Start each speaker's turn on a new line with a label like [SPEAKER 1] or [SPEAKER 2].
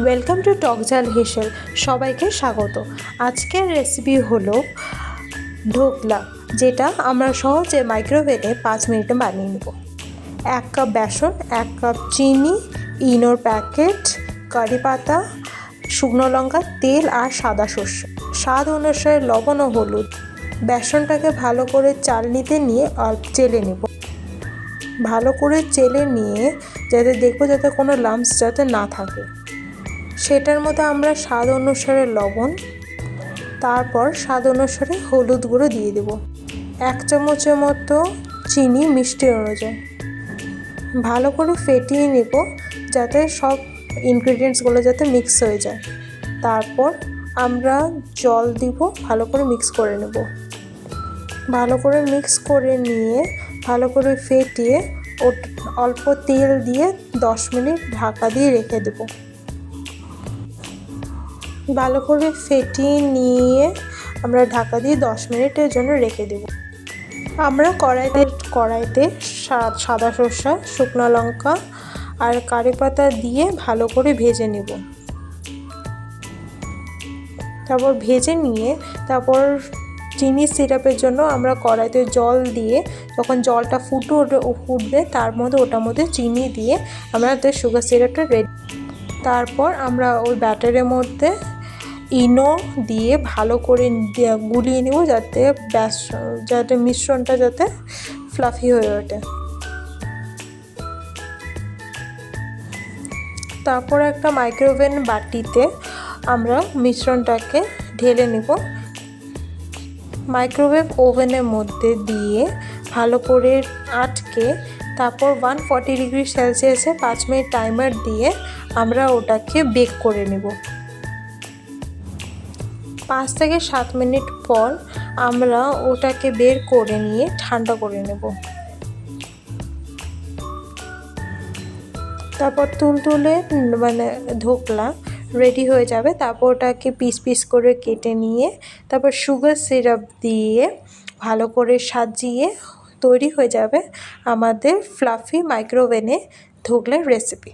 [SPEAKER 1] Welcome to talk ঝাল হেসেল। সবাইকে স্বাগত। আজকের রেসিপি হলো ঢোকলা, যেটা আমরা সহজে মাইক্রোওয়েভে 5 মিনিটে বানিয়ে নেব। 1 কাপ বেসন, 1 কাপ চিনি, ইনোর প্যাকেট, কারি পাতা, শুকনো লঙ্কা, তেল আর সাদা সর্ষে, স্বাদ অনুসারে লবণ ও হলুদ। বেসনটাকে ভালো করে চালনিতে নিয়ে চেলে নেব। ভালো করে চেলে নিয়ে দেখবো যাতে কোনো লাম্পস যাতে না থাকে। সেটার মধ্যে আমরা স্বাদ অনুসারে লবণ, তারপর স্বাদ অনুসারে হলুদ গুঁড়ো দিয়ে দেব। 1 চামচের মতো চিনি মিষ্টি অনুযায়ী। ভালো করে ফেটিয়ে নেব যাতে সব ইনগ্রিডিয়েন্টসগুলো যাতে মিক্স হয়ে যায়। তারপর আমরা জল দিব, ভালো করে মিক্স করে নেব। ভালো করে মিক্স করে নিয়ে ভালো করে ফেটিয়ে অল্প তেল দিয়ে 10 মিনিট ঢাকা দিয়ে রেখে দেব। ভালো করে ফেটিয়ে নিয়ে আমরা ঢাকা দিয়ে 10 মিনিটের জন্য রেখে দেব। আমরা কড়াইতে সাদা সর্ষে, শুকনো লঙ্কা আর কারি পাতা দিয়ে ভালো করে ভেজে নেব। তারপর ভেজে নিয়ে চিনি সিরাপের জন্য আমরা কড়াইতে জল দিয়ে, যখন জলটা ফুটবে তার মধ্যে চিনি দিয়ে আমরা সুগার সিরাপটা রেডি। তারপর আমরা ওই ব্যাটারের মধ্যে ইনো দিয়ে ভালো করে গুলিয়ে নেব যাতে মিশ্রণটা যাতে ফ্লাফি হয়ে ওঠে। তারপর একটা মাইক্রোওয়েভ বাটিতে আমরা মিশ্রণটাকে ঢেলে নেব। মাইক্রোওয়েভ ওভেনের মধ্যে দিয়ে ভালো করে আটকে তারপর 140 ডিগ্রি সেলসিয়াসে 5 মিনিট টাইমার দিয়ে আমরা ওটাকে বেক করে নেব। 5 থেকে 7 মিনিট পর আমরা ওটাকে বের করে নিয়ে ঠান্ডা করে নেব। তারপর তুলতুলে ধোকলা রেডি হয়ে যাবে। তারপর ওটাকে পিস করে কেটে নিয়ে তারপর সুগার সিরাপ দিয়ে ভালো করে সাজিয়ে তৈরি হয়ে যাবে আমাদের ফ্লাফি মাইক্রোওয়েভে ধোকলার রেসিপি।